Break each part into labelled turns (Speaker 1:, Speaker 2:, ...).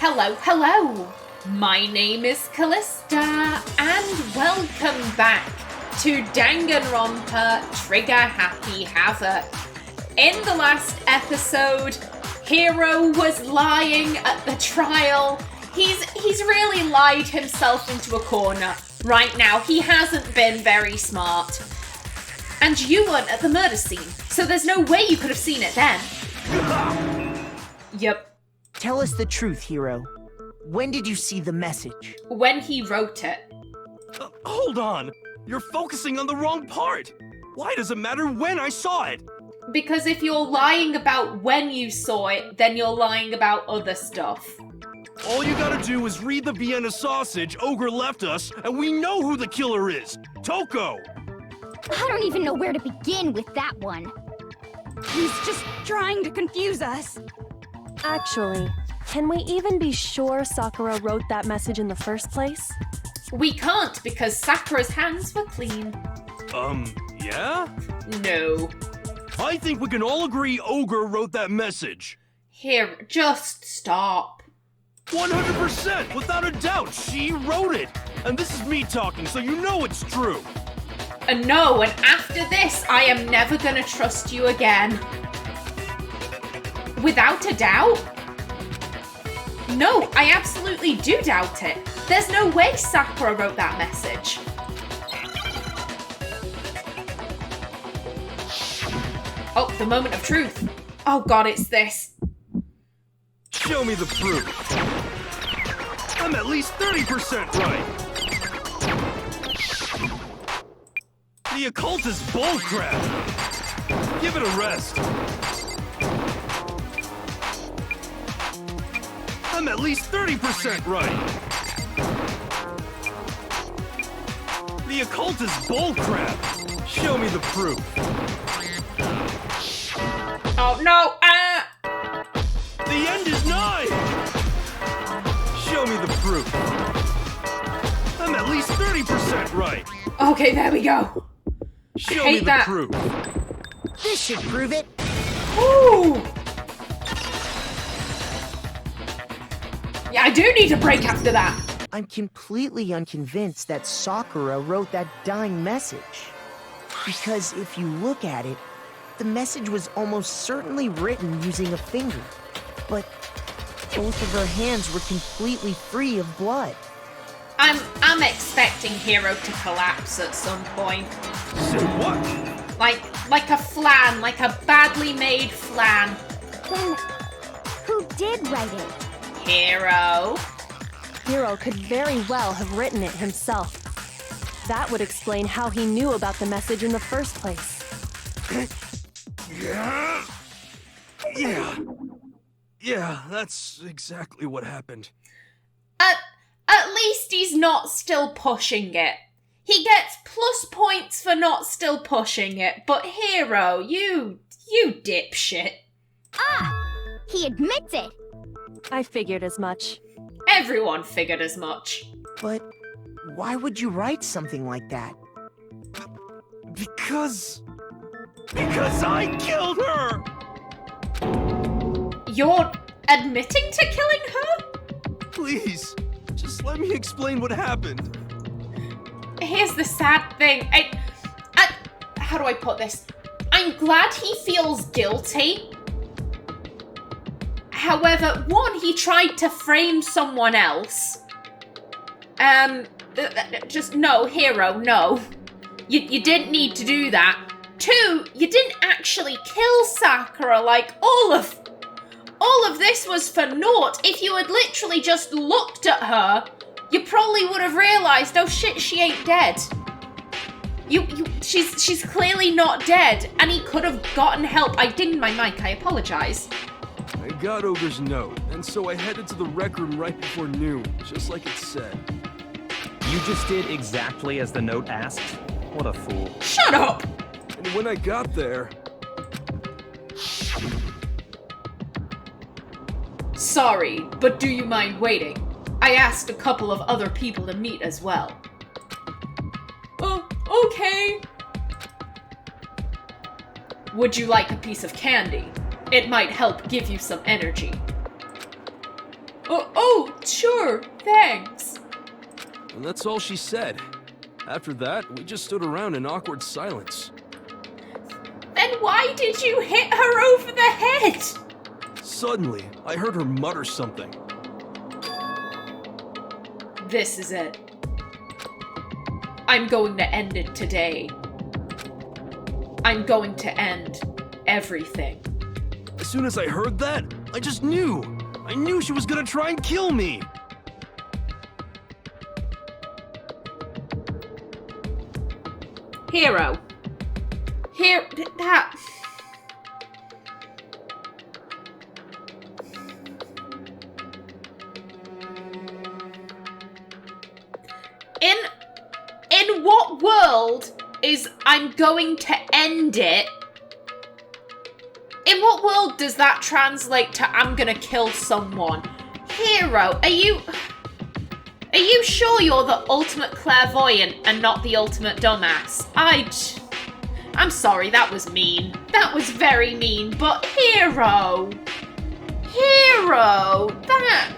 Speaker 1: Hello, hello! My name is Callista, and welcome back to Danganronpa Trigger Happy Havoc. In the last episode, Hiro was lying at the trial. He's really lied himself into a corner. Right now, he hasn't been very smart. And you weren't at the murder scene, so there's no way you could have seen it then. Yep.
Speaker 2: Tell us the truth, Hiro. When did you see the message?
Speaker 1: When he wrote it.
Speaker 3: Hold on! You're focusing on the wrong part! Why does it matter when I saw it?
Speaker 1: Because if you're lying about when you saw it, then you're lying about other stuff.
Speaker 3: All you gotta do is read the Vienna sausage Ogre left us, and we know who the killer is! Toko!
Speaker 4: I don't even know where to begin with that one. He's just trying to confuse us.
Speaker 5: Actually, can we even be sure Sakura wrote that message in the first place?
Speaker 1: We can't because Sakura's hands were clean.
Speaker 3: Yeah?
Speaker 1: No.
Speaker 3: I think we can all agree Ogre wrote that message.
Speaker 1: Here, just stop.
Speaker 3: 100%! Without a doubt, she wrote it! And this is me talking, so you know it's true!
Speaker 1: No, and after this, I am never gonna trust you again. Without a doubt? No, I absolutely do doubt it. There's no way Sakura wrote that message. Oh, the moment of truth. Oh god, it's this.
Speaker 3: Show me the proof. I'm at least 30% right. The occult is bullcrap. Give it a rest. I'm at least 30% right. The occult is bullcrap. Show me the proof.
Speaker 1: Oh no,
Speaker 3: The end is nigh! Show me the proof. I'm at least 30% right.
Speaker 1: Okay, there we go.
Speaker 3: Show me the proof.
Speaker 2: This should prove it.
Speaker 1: Ooh! Yeah, I do need a break after that.
Speaker 2: I'm completely unconvinced that Sakura wrote that dying message. Because if you look at it, the message was almost certainly written using a finger. But both of her hands were completely free of blood.
Speaker 1: I'm expecting Hiro to collapse at some point.
Speaker 3: Say what?
Speaker 1: Like a flan, like a badly made flan.
Speaker 4: Then, who did write it?
Speaker 1: Hiro.
Speaker 5: Hiro could very well have written it himself. That would explain how he knew about the message in the first place.
Speaker 3: Yeah, that's exactly what happened.
Speaker 1: At least he's not still pushing it. He gets plus points for not still pushing it, but Hiro, you dipshit.
Speaker 4: Ah! He admits it!
Speaker 5: I figured as much.
Speaker 1: Everyone figured as much.
Speaker 2: But why would you write something like that?
Speaker 3: Because I killed her!
Speaker 1: You're admitting to killing her?
Speaker 3: Please, just let me explain what happened.
Speaker 1: Here's the sad thing. How do I put this? I'm glad he feels guilty. However, one, he tried to frame someone else. Just no, Hiro, no. You didn't need to do that. Two, you didn't actually kill Sakura, like all of this was for naught. If you had literally just looked at her, you probably would have realized, oh shit, she ain't dead. She's clearly not dead, and he could have gotten help. I dinged my mic, I apologize.
Speaker 3: I got Ogre's note, and so I headed to the rec room right before noon, just like it said.
Speaker 6: You just did exactly as the note asked? What a fool.
Speaker 1: Shut up!
Speaker 3: And when I got there...
Speaker 1: Sorry, but do you mind waiting? I asked a couple of other people to meet as well. Oh, okay. Would you like a piece of candy? It might help give you some energy. Oh, sure, thanks.
Speaker 3: And that's all she said. After that, we just stood around in awkward silence.
Speaker 1: Then why did you hit her over the head?
Speaker 3: Suddenly, I heard her mutter something.
Speaker 1: This is it. I'm going to end it today. I'm going to end everything.
Speaker 3: As soon as I heard that, I just knew. I knew she was gonna try and kill me.
Speaker 1: Hiro. That... In what world is I'm going to end it? In what world does that translate to I'm gonna kill someone? Hiro, are you sure you're the ultimate clairvoyant and not the ultimate dumbass? I'm sorry, that was mean. That was very mean, but Hiro, that...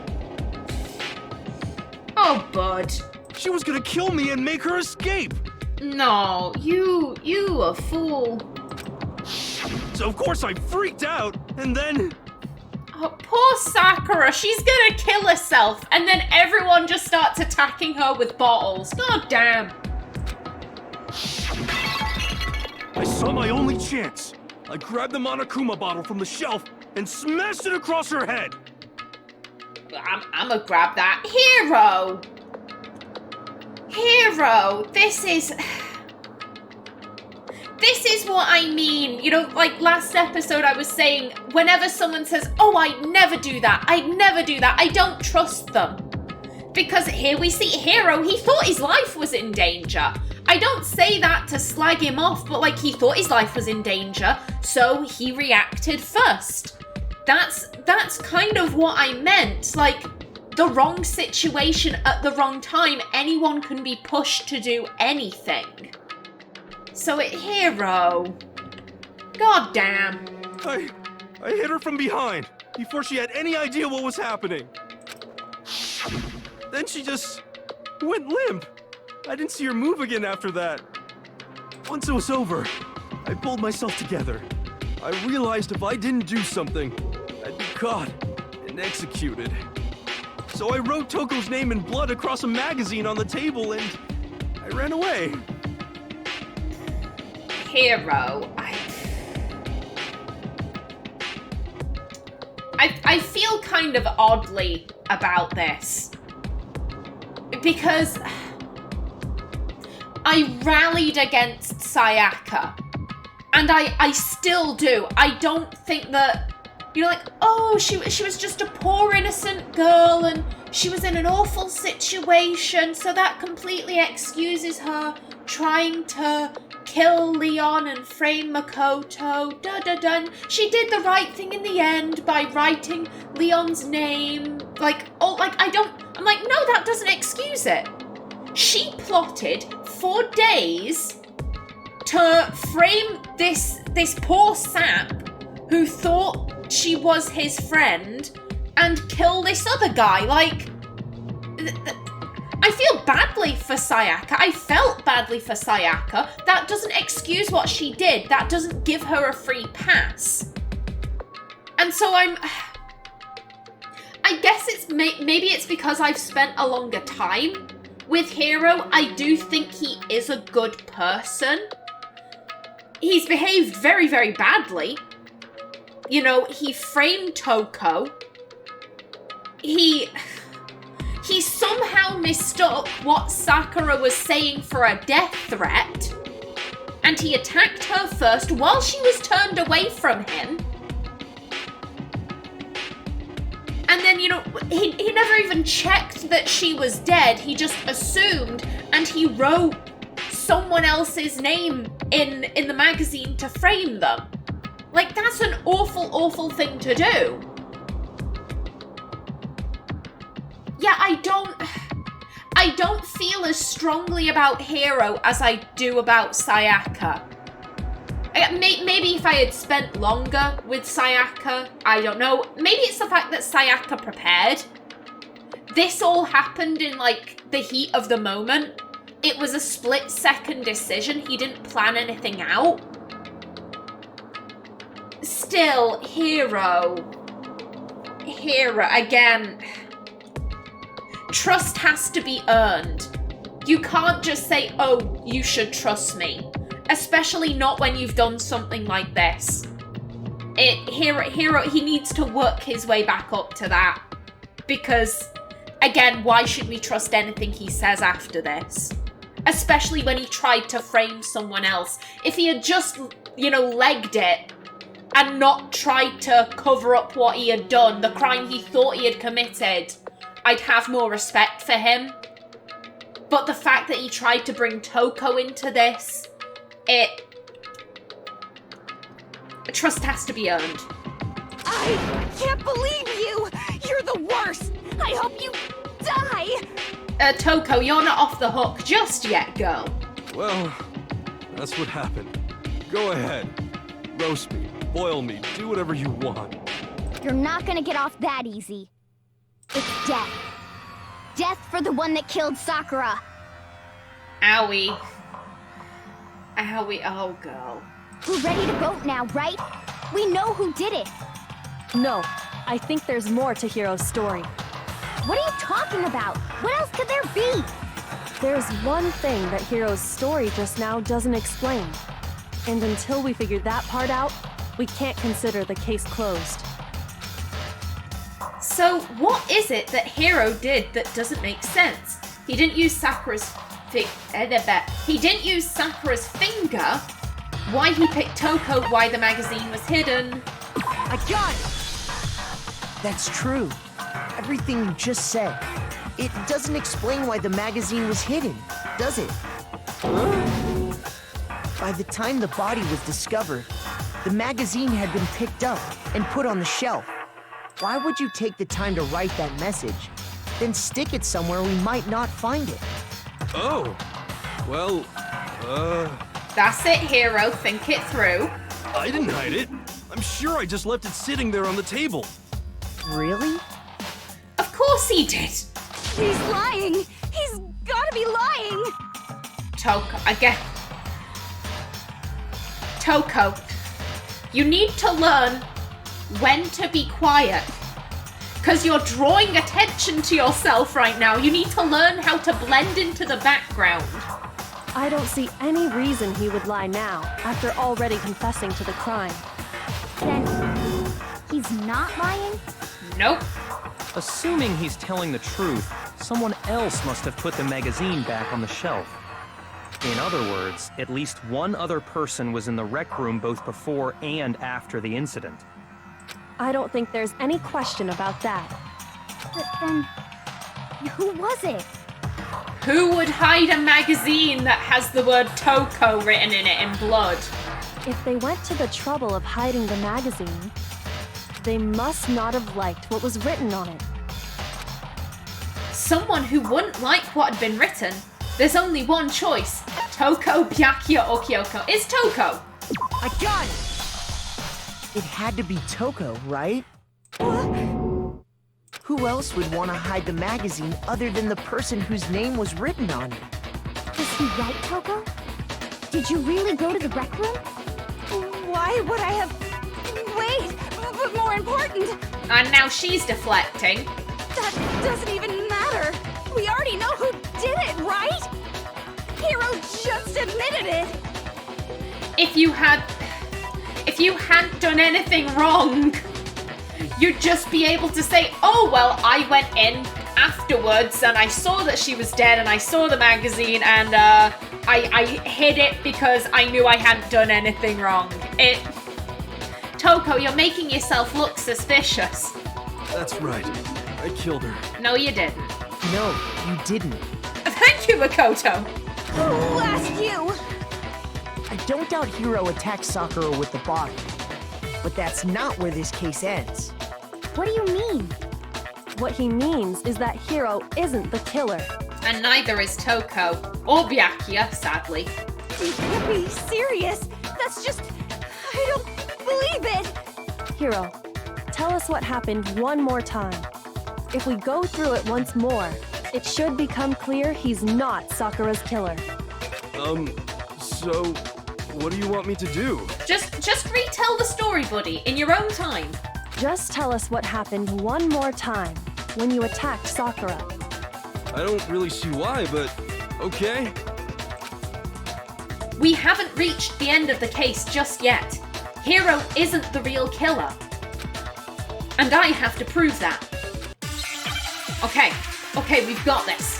Speaker 1: Oh, bud.
Speaker 3: She was gonna kill me and make her escape.
Speaker 1: No, you a fool.
Speaker 3: So of course I freaked out, and then...
Speaker 1: Oh, poor Sakura, she's gonna kill herself, and then everyone just starts attacking her with bottles. God damn.
Speaker 3: I saw my only chance. I grabbed the Monokuma bottle from the shelf and smashed it across her head.
Speaker 1: I'm gonna grab that. Hiro, this is what I mean. You know, like last episode I was saying, whenever someone says, oh, I'd never do that, I don't trust them. Because here we see Hiro, he thought his life was in danger. I don't say that to slag him off, but like he thought his life was in danger, so he reacted first. That's kind of what I meant. Like, the wrong situation at the wrong time, anyone can be pushed to do anything. So Hiro. God damn.
Speaker 3: I hit her from behind, before she had any idea what was happening. Then she just went limp. I didn't see her move again after that. Once it was over, I pulled myself together. I realized if I didn't do something, I'd be caught and executed. So I wrote Toko's name in blood across a magazine on the table and I ran away.
Speaker 1: Hiro, I feel kind of oddly about this. Because I rallied against Sayaka. And I still do. I don't think that, you know, like, oh, she was just a poor innocent girl and she was in an awful situation, so that completely excuses her trying to kill Leon and frame Makoto, da-da-dun. She did the right thing in the end by writing Leon's name. Like, oh, like, I'm like, no, that doesn't excuse it. She plotted for days to frame this poor sap who thought she was his friend and kill this other guy. Like, I feel badly for Sayaka. I felt badly for Sayaka. That doesn't excuse what she did. That doesn't give her a free pass. And so I guess it's maybe it's because I've spent a longer time with Hiro. I do think he is a good person. He's behaved very, very badly. You know, he framed Toko. He somehow mistook what Sakura was saying for a death threat, and he attacked her first while she was turned away from him. And then, you know, he never even checked that she was dead. He just assumed, and he wrote someone else's name in the magazine to frame them. Like, that's an awful, awful thing to do. Yeah, I don't feel as strongly about Hiro as I do about Sayaka. Maybe if I had spent longer with Sayaka, I don't know. Maybe it's the fact that Sayaka prepared. this all happened in, like, the heat of the moment. It was a split-second decision. He didn't plan anything out. Still, Hiro, again, trust has to be earned. You can't just say, oh, you should trust me. Especially not when you've done something like this. Hiro, he needs to work his way back up to that. Because, again, why should we trust anything he says after this? Especially when he tried to frame someone else. If he had just, legged it and not tried to cover up what he had done, the crime he thought he had committed, I'd have more respect for him. But the fact that he tried to bring Toko into this, trust has to be earned.
Speaker 4: I can't believe you! You're the worst! I hope you die!
Speaker 1: Toko, you're not off the hook just yet, girl.
Speaker 3: Well, that's what happened. Go ahead. Roast me, boil me, do whatever you want.
Speaker 4: You're not gonna get off that easy. It's death. Death for the one that killed Sakura.
Speaker 1: Owie. Owie, oh girl.
Speaker 4: We're ready to vote now, right? We know who did it.
Speaker 5: No, I think there's more to Hiro's story.
Speaker 4: What are you talking about? What else could there be?
Speaker 5: There's one thing that Hiro's story just now doesn't explain. And until we figure that part out, we can't consider the case closed.
Speaker 1: So, what is it that Hiro did that doesn't make sense? He didn't use Sakura's he didn't use Sakura's finger. Why he picked Toko, why the magazine was hidden.
Speaker 2: I got it! That's true. Everything you just said. It doesn't explain why the magazine was hidden, does it? By the time the body was discovered, the magazine had been picked up and put on the shelf. Why would you take the time to write that message, then stick it somewhere we might not find it?
Speaker 3: Oh, well,
Speaker 1: That's it, Hiro. Think it through.
Speaker 3: I didn't hide it. I'm sure I just left it sitting there on the table.
Speaker 2: Really?
Speaker 1: Of course he did.
Speaker 4: He's lying! He's gotta be lying!
Speaker 1: Toko, you need to learn when to be quiet. Because you're drawing attention to yourself right now. You need to learn how to blend into the background.
Speaker 5: I don't see any reason he would lie now, after already confessing to the crime.
Speaker 4: Then, he's not lying?
Speaker 1: Nope.
Speaker 6: Assuming he's telling the truth, someone else must have put the magazine back on the shelf. In other words, at least one other person was in the rec room both before and after the incident.
Speaker 5: I don't think there's any question about that.
Speaker 4: But then, who was it?
Speaker 1: Who would hide a magazine that has the word Toko written in it in blood?
Speaker 5: If they went to the trouble of hiding the magazine, they must not have liked what was written on it.
Speaker 1: Someone who wouldn't like what had been written. There's only one choice. Toko, Byakuya, or Kyoko. It's Toko.
Speaker 2: I got it! It had to be Toko, right? Who else would want to hide the magazine other than the person whose name was written on it?
Speaker 4: Was he right, Toko? Did you really go to the rec room? Why would I have... Wait, but more important...
Speaker 1: And now she's deflecting.
Speaker 4: That doesn't even matter. We already know who did it, right? Hiro just admitted it.
Speaker 1: If you hadn't done anything wrong, you'd just be able to say, oh, well, I went in afterwards and I saw that she was dead and I saw the magazine and I hid it because I knew I hadn't done anything wrong. Toko, you're making yourself look suspicious.
Speaker 3: That's right. I killed her.
Speaker 1: No, you didn't.
Speaker 2: No, you didn't.
Speaker 1: Thank you, Makoto.
Speaker 4: Who asked you?
Speaker 2: I don't doubt Hiro attacked Sakura with the bottle. But that's not where this case ends.
Speaker 4: What do you mean?
Speaker 5: What he means is that Hiro isn't the killer.
Speaker 1: And neither is Toko. Or Byakuya, sadly.
Speaker 4: You can't be serious. That's just... I don't believe it.
Speaker 5: Hiro, tell us what happened one more time. If we go through it once more, it should become clear he's not Sakura's killer.
Speaker 3: So what do you want me to do?
Speaker 1: Just retell the story, buddy, in your own time.
Speaker 5: Just tell us what happened one more time when you attacked Sakura.
Speaker 3: I don't really see why, but okay.
Speaker 1: We haven't reached the end of the case just yet. Hiro isn't the real killer. And I have to prove that. Okay, we've got this.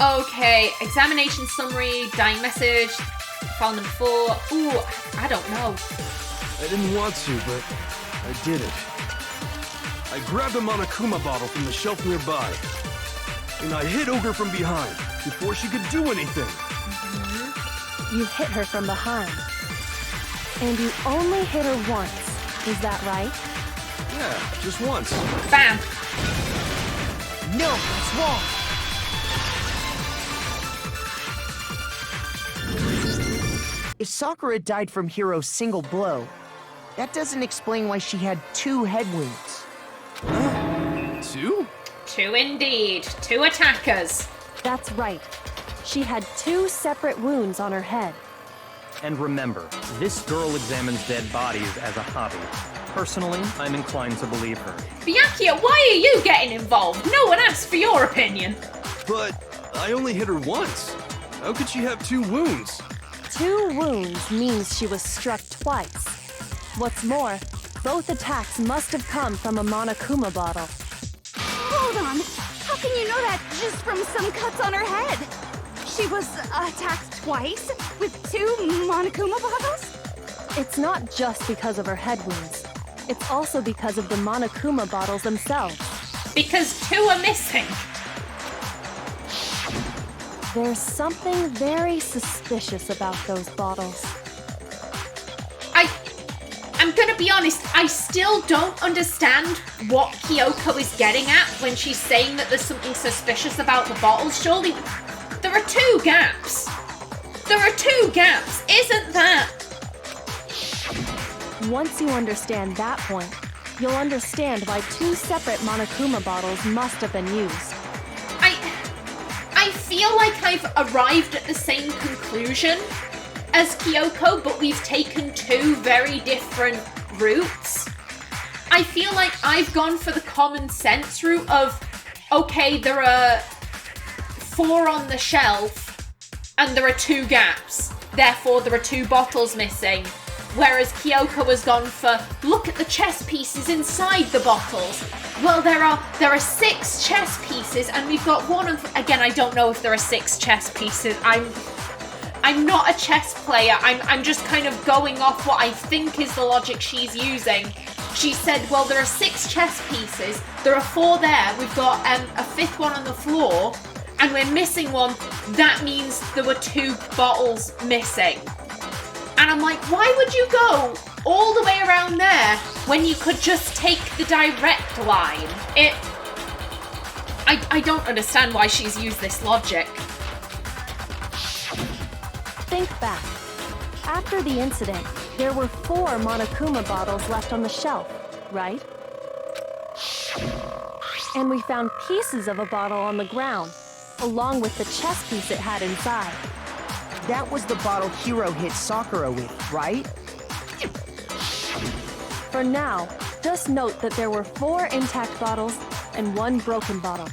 Speaker 1: Okay, examination summary, dying message, file number 4. Ooh, I don't know.
Speaker 3: I didn't want to, but I did it. I grabbed a Monokuma bottle from the shelf nearby, and I hit Ogre from behind before she could do anything.
Speaker 5: You hit her from behind. And you only hit her once, is that right?
Speaker 3: Yeah, just once.
Speaker 1: Bam!
Speaker 2: No, that's wrong. If Sakura died from Hiro's single blow, that doesn't explain why she had 2 head wounds.
Speaker 3: 2?
Speaker 1: 2 indeed. 2 attackers.
Speaker 5: That's right. She had 2 separate wounds on her head.
Speaker 6: And remember, this girl examines dead bodies as a hobby. Personally, I'm inclined to believe her.
Speaker 1: Byakuya, why are you getting involved? No one asked for your opinion.
Speaker 3: But I only hit her once. How could she have 2 wounds?
Speaker 5: 2 wounds means she was struck twice. What's more, both attacks must have come from a Monokuma bottle.
Speaker 4: Hold on. How can you know that just from some cuts on her head? She was attacked twice with 2 Monokuma bottles?
Speaker 5: It's not just because of her head wounds. It's also because of the Monokuma bottles themselves.
Speaker 1: Because 2 are missing.
Speaker 5: There's something very suspicious about those bottles.
Speaker 1: I'm gonna be honest, I still don't understand what Kyoko is getting at when she's saying that there's something suspicious about the bottles. Surely, there are 2 gaps. There are 2 gaps, isn't that?
Speaker 5: Once you understand that point, you'll understand why 2 separate Monokuma bottles must have been used.
Speaker 1: I feel like I've arrived at the same conclusion as Kyoko, but we've taken 2 very different routes. I feel like I've gone for the common sense route of, okay, there are 4 on the shelf, and there are 2 gaps. Therefore, there are 2 bottles missing. Whereas Kyoko has gone for, look at the chess pieces inside the bottles. Well, there are 6 chess pieces, and we've got one of... Again, I don't know if there are 6 chess pieces. I'm not a chess player. I'm just kind of going off what I think is the logic she's using. She said, well, there are 6 chess pieces. There are 4 there. We've got a 5th one on the floor, and we're missing one. That means there were 2 bottles missing. And I'm like, why would you go all the way around there when you could just take the direct line? I don't understand why she's used this logic.
Speaker 5: Think back. After the incident, there were 4 Monokuma bottles left on the shelf, right? And we found pieces of a bottle on the ground, along with the chess piece it had inside.
Speaker 2: That was the bottle Hiro hit Sakura with, right?
Speaker 5: For now, just note that there were 4 intact bottles and 1 broken bottle.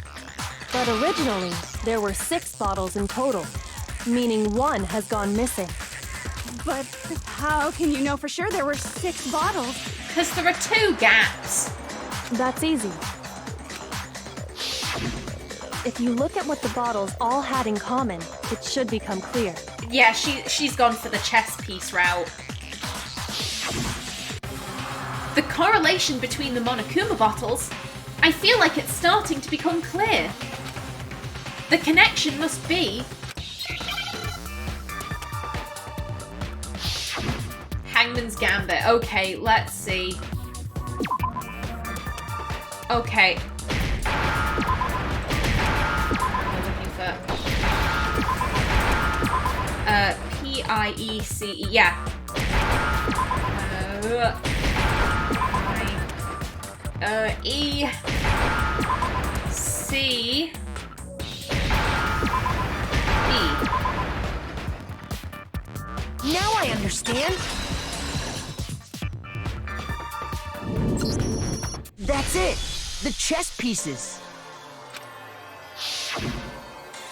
Speaker 5: But originally, there were 6 bottles in total, meaning 1 has gone missing.
Speaker 4: But how can you know for sure there were 6 bottles?
Speaker 1: Because there are 2 gaps.
Speaker 5: That's easy. If you look at what the bottles all had in common, it should become clear.
Speaker 1: Yeah, she's gone for the chess piece route. The correlation between the Monokuma bottles, I feel like it's starting to become clear. The connection must be... Hangman's Gambit. Okay, let's see. Okay. P-I-E-C-E, yeah. E, C, E.
Speaker 2: Now I understand. That's it. The chess pieces.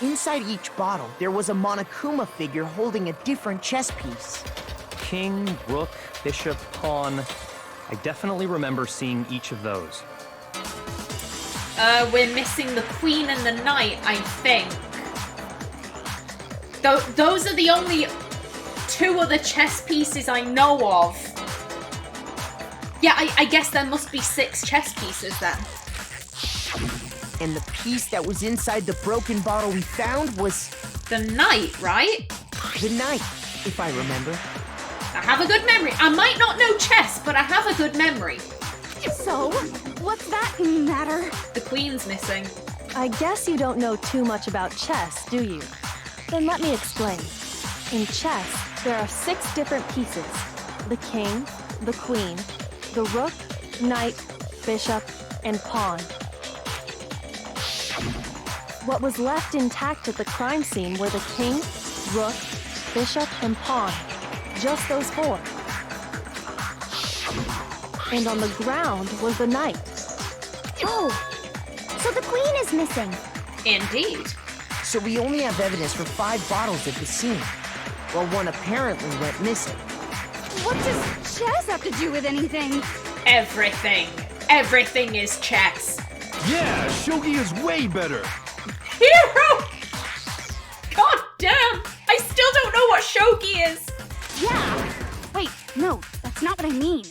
Speaker 2: Inside each bottle, there was a Monokuma figure holding a different chess piece.
Speaker 6: King, rook, bishop, pawn. I definitely remember seeing each of those.
Speaker 1: We're missing the queen and the knight, I think. Those are the only two other chess pieces I know of. Yeah, I guess there must be 6 chess pieces then.
Speaker 2: And the piece that was inside the broken bottle we found was
Speaker 1: The knight, right?
Speaker 2: the knight, if I remember.
Speaker 1: I have a good memory. I might not know chess, but I have a good memory.
Speaker 4: So, what's that matter?
Speaker 1: The queen's missing.
Speaker 5: I guess you don't know too much about chess, do you? Then let me explain. In chess, there are 6 different pieces. The king, the queen, the rook, knight, bishop, and pawn. What was left intact at the crime scene were the king, rook, bishop, and pawn. Just those 4. And on the ground was the knight.
Speaker 4: Oh, so the queen is missing.
Speaker 1: Indeed.
Speaker 2: So we only have evidence for 5 bottles at the scene, while one apparently went missing.
Speaker 4: What does chess have to do with anything?
Speaker 1: Everything. Everything is chess.
Speaker 3: Yeah, shogi is way better.
Speaker 1: Hiro! God damn! I still don't know what shogi is.
Speaker 4: Yeah. Wait, no, that's not what I mean.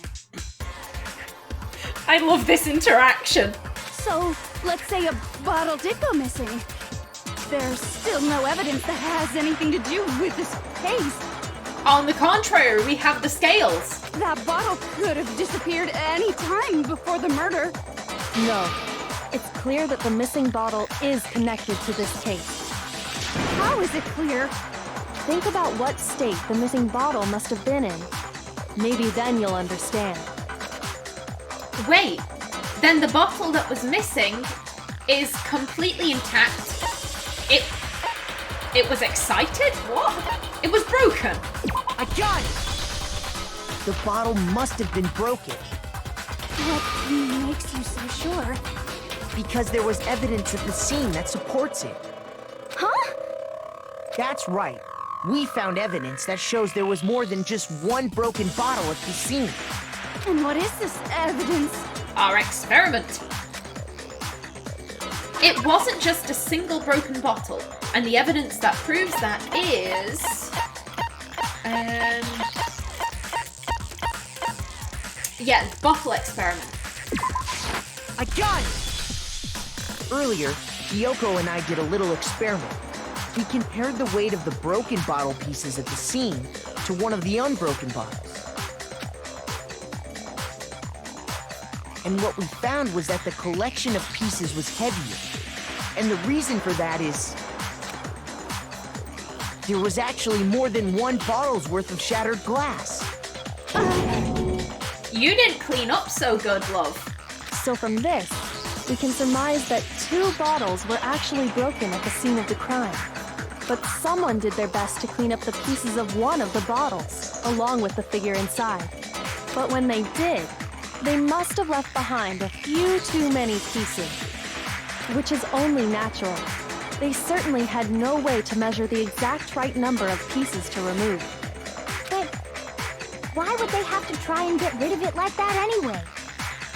Speaker 1: I love this interaction.
Speaker 4: So, let's say a bottle did go missing. There's still no evidence that has anything to do with this case.
Speaker 1: On the contrary, we have the scales.
Speaker 4: That bottle could have disappeared any time before the murder.
Speaker 5: No. It's clear that the missing bottle is connected to this case.
Speaker 4: How is it clear?
Speaker 5: Think about what state the missing bottle must have been in. Maybe then you'll understand.
Speaker 1: Wait, then the bottle that was missing is completely intact. It was excited? What? It was broken.
Speaker 2: I got it! The bottle must have been broken,
Speaker 4: What makes you so sure?
Speaker 2: because there was evidence at the scene that supports it.
Speaker 4: Huh?
Speaker 2: That's right. We found evidence that shows there was more than just one broken bottle at the scene.
Speaker 4: And what is this evidence?
Speaker 1: Our experiment. It wasn't just a single broken bottle, and the evidence that proves that is... Yeah, bottle experiment.
Speaker 2: I got it! Earlier, Kyoko and I did a little experiment. We compared the weight of the broken bottle pieces at the scene to one of the unbroken bottles. And what we found was that the collection of pieces was heavier. And the reason for that is... there was actually more than one bottle's worth of shattered glass.
Speaker 1: You didn't clean up so good, love.
Speaker 5: So from this, we can surmise that 2 bottles were actually broken at the scene of the crime. But someone did their best to clean up the pieces of one of the bottles, along with the figure inside. But when they did, they must have left behind a few too many pieces. Which is only natural. They certainly had no way to measure the exact right number of pieces to remove.
Speaker 4: But why would they have to try and get rid of it like that anyway?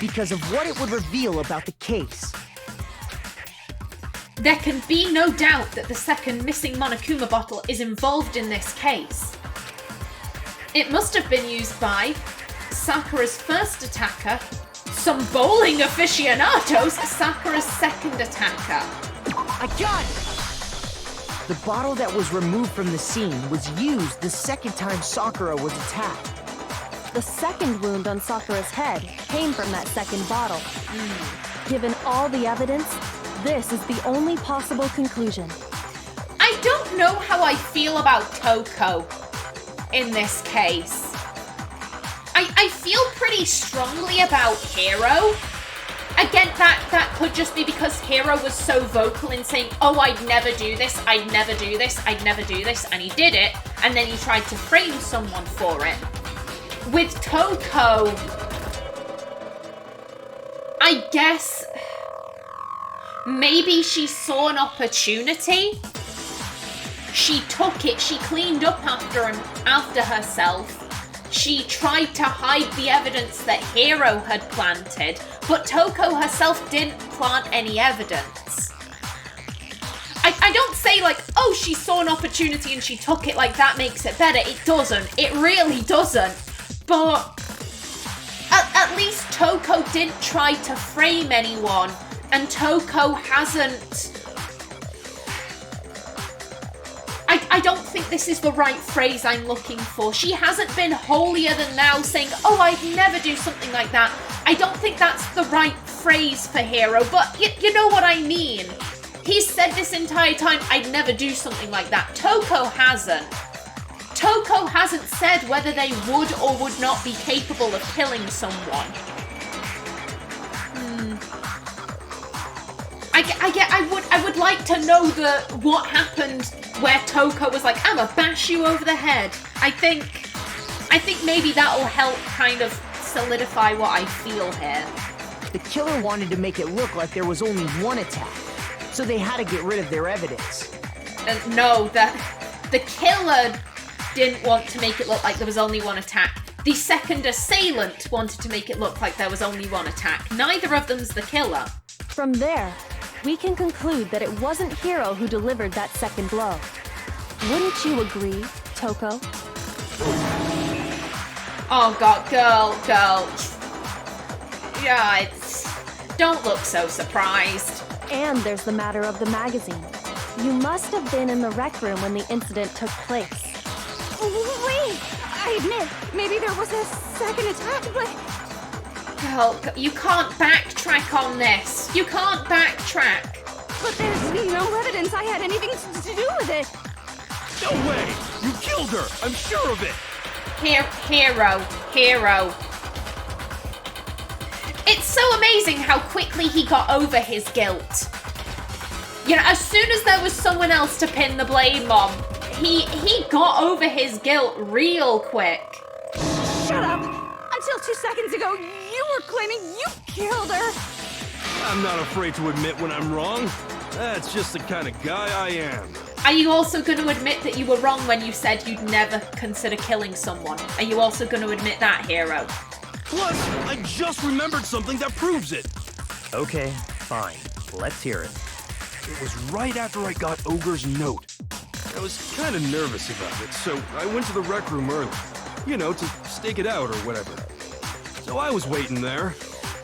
Speaker 2: Because of what it would reveal about the case.
Speaker 1: There can be no doubt that the second missing Monokuma bottle is involved in this case. It must have been used by Sakura's first attacker, some bowling aficionados, Sakura's second attacker.
Speaker 2: I got it! The bottle that was removed from the scene was used the second time Sakura was attacked.
Speaker 5: The second wound on Sakura's head came from that second bottle. Given all the evidence, this is the only possible conclusion.
Speaker 1: I don't know how I feel about Toko in this case. I feel pretty strongly about Hiro, Again, that could just be because Hiro was so vocal in saying, oh, I'd never do this, I'd never do this, I'd never do this, and he did it, and then he tried to frame someone for it. With Toko, I guess maybe she saw an opportunity. She took it, she cleaned up after herself. She tried to hide the evidence that Hiro had planted, but Toko herself didn't plant any evidence. I don't say like, oh, she saw an opportunity and she took it, like that makes it better. It doesn't. It really doesn't. But at least Toko didn't try to frame anyone, and Toko hasn't... I don't think this is the right phrase I'm looking for. She hasn't been holier than thou saying, oh, I'd never do something like that. I don't think that's the right phrase for Hiro, but you know what I mean. He's said this entire time, I'd never do something like that. Toko hasn't. Toko hasn't said whether they would or would not be capable of killing someone. I would like to know what happened where Toko was like, I'ma bash you over the head. I think maybe that'll help kind of solidify what I feel here.
Speaker 2: The killer wanted to make it look like there was only one attack, so they had to get rid of their evidence.
Speaker 1: No, the killer didn't want to make it look like there was only one attack. The second assailant wanted to make it look like there was only one attack. Neither of them's the killer.
Speaker 5: From there, we can conclude that it wasn't Hiro who delivered that second blow. Wouldn't you agree, Toko?
Speaker 1: Oh god, girl. Yeah, don't look so surprised.
Speaker 5: And there's the matter of the magazine. You must have been in the rec room when the incident took place.
Speaker 4: Wait! I admit, maybe there was a second attack, but...
Speaker 1: Girl, you can't backtrack on this. You can't backtrack.
Speaker 4: But there's no evidence I had anything to do with it.
Speaker 3: No way! You killed her! I'm sure of it!
Speaker 1: Hiro. It's so amazing how quickly he got over his guilt. You know, as soon as there was someone else to pin the blame on, he got over his guilt real quick.
Speaker 4: Shut up! Until 2 seconds ago, you were claiming you killed her!
Speaker 3: I'm not afraid to admit when I'm wrong. That's just the kind of guy I am.
Speaker 1: Are you also going to admit that you were wrong when you said you'd never consider killing someone? Are you also going to admit that, Hiro?
Speaker 3: Plus, I just remembered something that proves it.
Speaker 6: Okay, fine. Let's hear it.
Speaker 3: It was right after I got Ogre's note. I was kind of nervous about it, so I went to the rec room early. You know, to stake it out or whatever. So I was waiting there,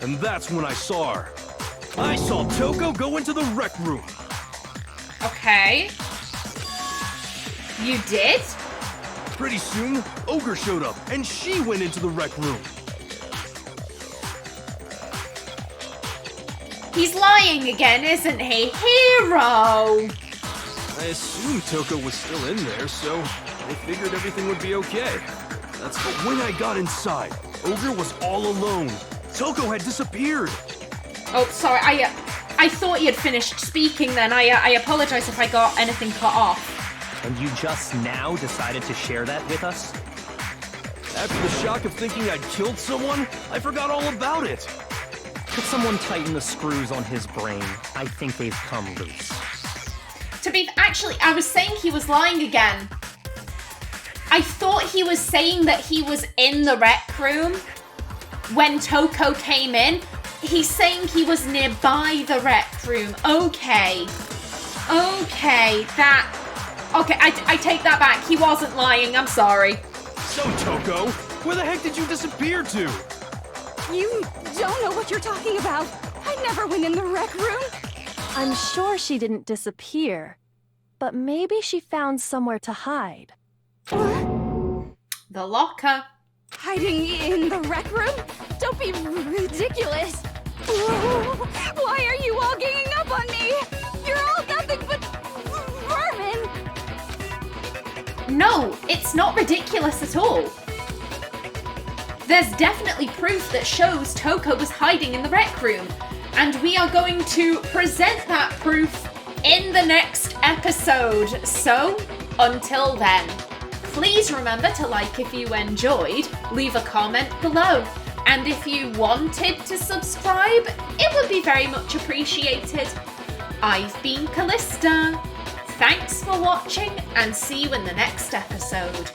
Speaker 3: and that's when I saw her. I saw Toko go into the rec room.
Speaker 1: Okay. You did?
Speaker 3: Pretty soon, Ogre showed up, and she went into the rec room.
Speaker 1: He's lying again, isn't he? Hiro!
Speaker 3: I assumed Toko was still in there, so I figured everything would be okay. But when I got inside, Ogre was all alone. Toko had disappeared.
Speaker 1: Oh, sorry, I thought you had finished speaking then. I apologize if I got anything cut off.
Speaker 6: And you just now decided to share that with us?
Speaker 3: After the shock of thinking I'd killed someone, I forgot all about it.
Speaker 6: Could someone tighten the screws on his brain? I think they've come loose.
Speaker 1: Actually, I was saying he was lying again. I thought he was saying that he was in the rec room when Toko came in. He's saying he was nearby the rec room. Okay, I take that back. He wasn't lying, I'm sorry.
Speaker 3: So, Toko, where the heck did you disappear to?
Speaker 4: You don't know what you're talking about. I never went in the rec room.
Speaker 5: I'm sure she didn't disappear, but maybe she found somewhere to hide.
Speaker 1: The locker.
Speaker 4: Hiding in the rec room? Don't be ridiculous. Why are you all ganging up on me? You're all nothing but vermin.
Speaker 1: No, it's not ridiculous at all. There's definitely proof that shows Toko was hiding in the rec room. and we are going to present that proof in the next episode. So, until then, please remember to like if you enjoyed, leave a comment below, and if you wanted to subscribe, it would be very much appreciated. I've been Callista. Thanks for watching, and see you in the next episode.